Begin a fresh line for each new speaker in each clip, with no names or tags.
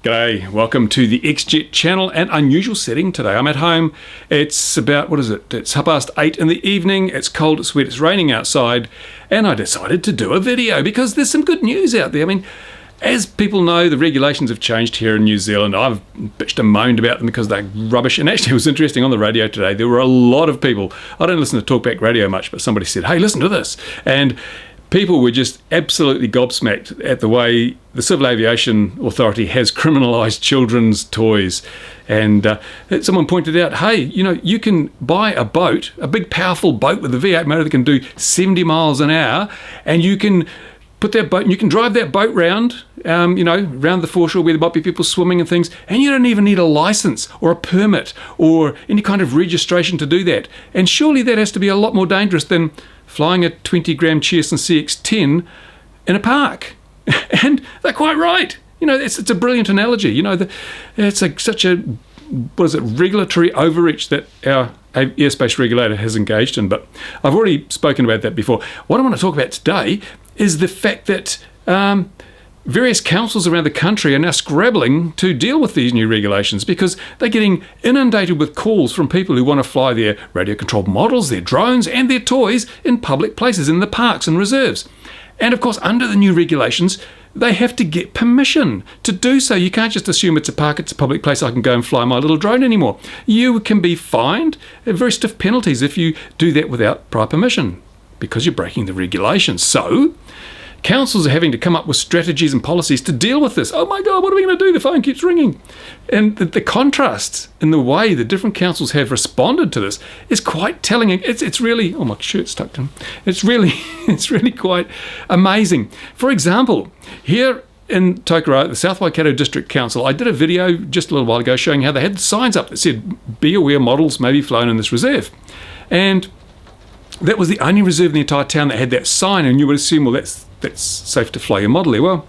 G'day, welcome to the XJet channel. An unusual setting today. I'm at home. It's about, It's 8:30 in the evening. It's cold, it's wet, it's raining outside. And I decided to do a video because there's some good news out there. I mean, as people know, the regulations have changed here in New Zealand. I've bitched and moaned about them because they're rubbish. And actually, it was interesting on the radio today. There were a lot of people. I don't listen to talkback radio much, but somebody said, hey, listen to this. And people were just absolutely gobsmacked at the way the Civil Aviation Authority has criminalised children's toys. And someone pointed out, hey, you can buy a boat, a big powerful boat with a V8 motor that can do 70 miles an hour, and you can put that boat, and you can drive that boat round, round the foreshore where there might be people swimming and things, and you don't even need a license or a permit or any kind of registration to do that. And surely that has to be a lot more dangerous than flying a 20-gram Cheerson CX-10 in a park. And they're quite right. It's a brilliant analogy. It's such a, regulatory overreach that our airspace regulator has engaged in. But I've already spoken about that before. What I want to talk about today is the fact that various councils around the country are now scrabbling to deal with these new regulations because they're getting inundated with calls from people who want to fly their radio-controlled models, their drones and their toys in public places, in the parks and reserves. And of course, under the new regulations, they have to get permission to do so. You can't just assume it's a park, it's a public place, I can go and fly my little drone anymore. You can be fined very stiff penalties if you do that without prior permission because you're breaking the regulations. So councils are having to come up with strategies and policies to deal with this. Oh my God, what are we going to do? The phone keeps ringing. And the contrast in the way the different councils have responded to this is quite telling. It's really, oh, my shirt's tucked in. It's really quite amazing. For example, here in Tokoroa, the South Waikato District Council, I did a video just a little while ago showing how they had signs up that said, be aware models may be flown in this reserve. And that was the only reserve in the entire town that had that sign, and you would assume, well, that's safe to fly your model there. Well,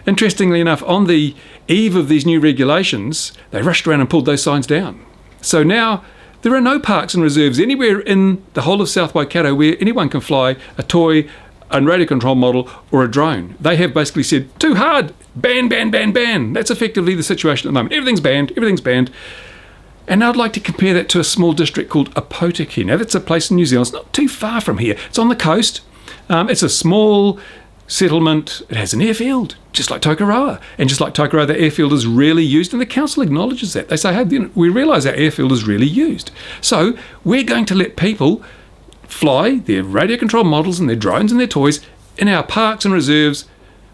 interestingly enough, on the eve of these new regulations, they rushed around and pulled those signs down. So now there are no parks and reserves anywhere in the whole of South Waikato where anyone can fly a toy, a radio control model or a drone. They have basically said, too hard, ban, ban, ban, ban. That's effectively the situation at the moment. Everything's banned. And I'd like to compare that to a small district called Opotiki. Now, that's a place in New Zealand. It's not too far from here. It's on the coast. It's a small settlement. It has an airfield, just like Tokoroa. And just like Tokoroa, the airfield is really used, and the council acknowledges that. They say, hey, we realise our airfield is really used. So we're going to let people fly their radio-controlled models and their drones and their toys in our parks and reserves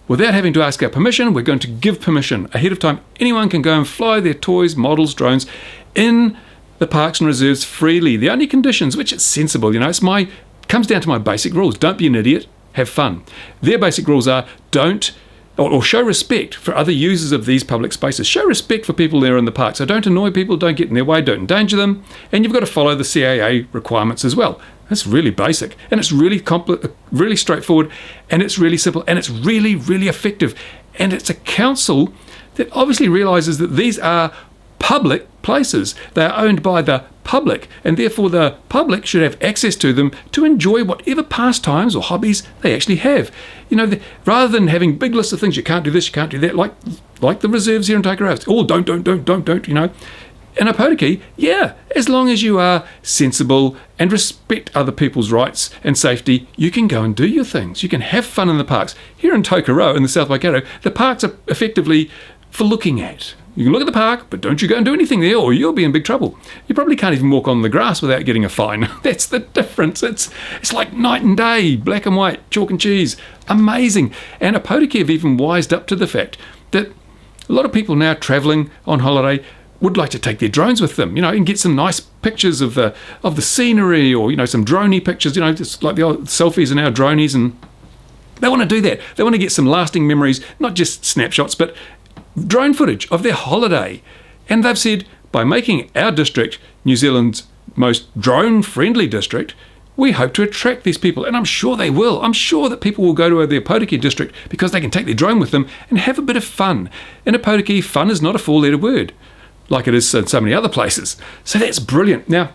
without having to ask our permission. We're going to give permission ahead of time. Anyone can go and fly their toys, models, drones in the parks and reserves freely. The only conditions, which is sensible, comes down to my basic rules. Don't be an idiot, have fun. Their basic rules are don't, or show respect for other users of these public spaces. Show respect for people there in the park. So don't annoy people, don't get in their way, don't endanger them, and you've got to follow the CAA requirements as well. That's really basic, and it's really really straightforward, and it's really simple, and it's really, really effective. And it's a council that obviously realises that these are public places. They are owned by the public, and therefore the public should have access to them to enjoy whatever pastimes or hobbies they actually have. Rather than having big lists of things, you can't do this, you can't do that, like the reserves here in Tokoroa. Oh, don't, In Opotiki, yeah, as long as you are sensible and respect other people's rights and safety, you can go and do your things. You can have fun in the parks. Here in Tokoroa, in the South Waikato, the parks are effectively for looking at. You can look at the park, but don't you go and do anything there or you'll be in big trouble. You probably can't even walk on the grass without getting a fine. That's the difference. It's like night and day, black and white, chalk and cheese. Amazing. And Opotiki have even wised up to the fact that a lot of people now travelling on holiday would like to take their drones with them, and get some nice pictures of the scenery or, some droney pictures, just like the old selfies and our dronies, and they want to do that. They want to get some lasting memories, not just snapshots, but drone footage of their holiday. And they've said, by making our district New Zealand's most drone-friendly district, we hope to attract these people. And I'm sure they will. I'm sure that people will go to the Opotiki district because they can take their drone with them and have a bit of fun. In Opotiki, fun is not a four-letter word like it is in so many other places. So that's brilliant. Now,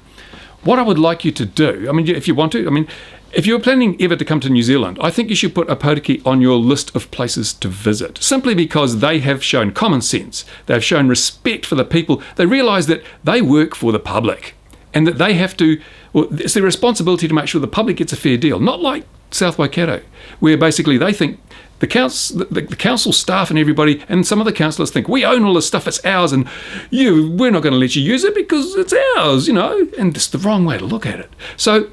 what I would like you to do, I mean, if you want to, I mean, if you're planning ever to come to New Zealand, I think you should put Opotiki on your list of places to visit, simply because they have shown common sense. They've shown respect for the people. They realise that they work for the public and that they have to, well, it's their responsibility to make sure the public gets a fair deal, not like South Waikato, where basically they think the council staff and everybody, and some of the councillors think, we own all this stuff, it's ours, and we're not going to let you use it because it's ours, and it's the wrong way to look at it. So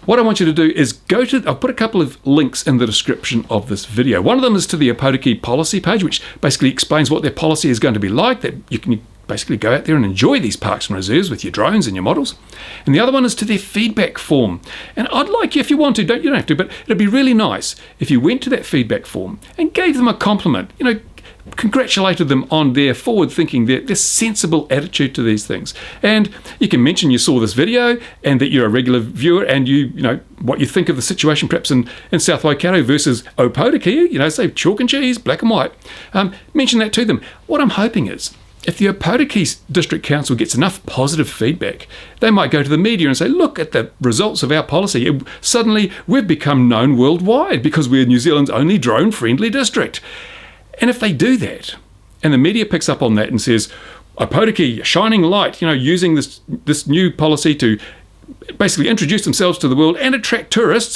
what I want you to do is I'll put a couple of links in the description of this video. One of them is to the Opotiki policy page, which basically explains what their policy is going to be like, that you can basically go out there and enjoy these parks and reserves with your drones and your models. And the other one is to their feedback form. And I'd like you, if you want to, you don't have to, but it'd be really nice if you went to that feedback form and gave them a compliment, congratulated them on their forward thinking, their sensible attitude to these things. And you can mention you saw this video and that you're a regular viewer, and what you think of the situation perhaps in South Waikato versus Opotiki, say chalk and cheese, black and white. Mention that to them. What I'm hoping is, if the Opotiki District Council gets enough positive feedback, they might go to the media and say, look at the results of our policy. Suddenly we've become known worldwide because we're New Zealand's only drone-friendly district. And if they do that, and the media picks up on that and says, Opotiki, shining light, using this new policy to basically introduce themselves to the world and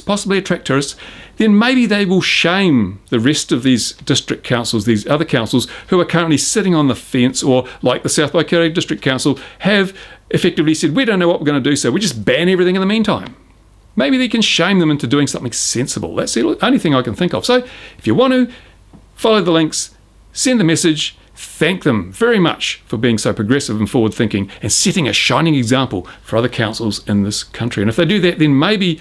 possibly attract tourists, then maybe they will shame the rest of these district councils, these other councils who are currently sitting on the fence, or like the South Waikato District Council have effectively said, we don't know what we're going to do, so we just ban everything in the meantime. Maybe they can shame them into doing something sensible. That's the only thing I can think of. So if you want to, follow the links, send the message, thank them very much for being so progressive and forward-thinking and setting a shining example for other councils in this country. And if they do that, then maybe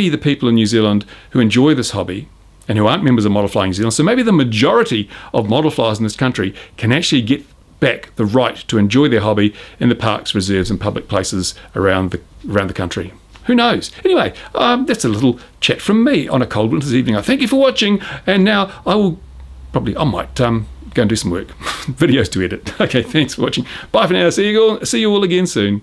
the people in New Zealand who enjoy this hobby and who aren't members of Model Flying New Zealand, so maybe the majority of model flyers in this country can actually get back the right to enjoy their hobby in the parks, reserves and public places around the country. Who knows? Anyway, that's a little chat from me on a cold winter's evening. I thank you for watching, and now I might go and do some work. Videos to edit. Okay, thanks for watching. Bye for now. See you all again soon.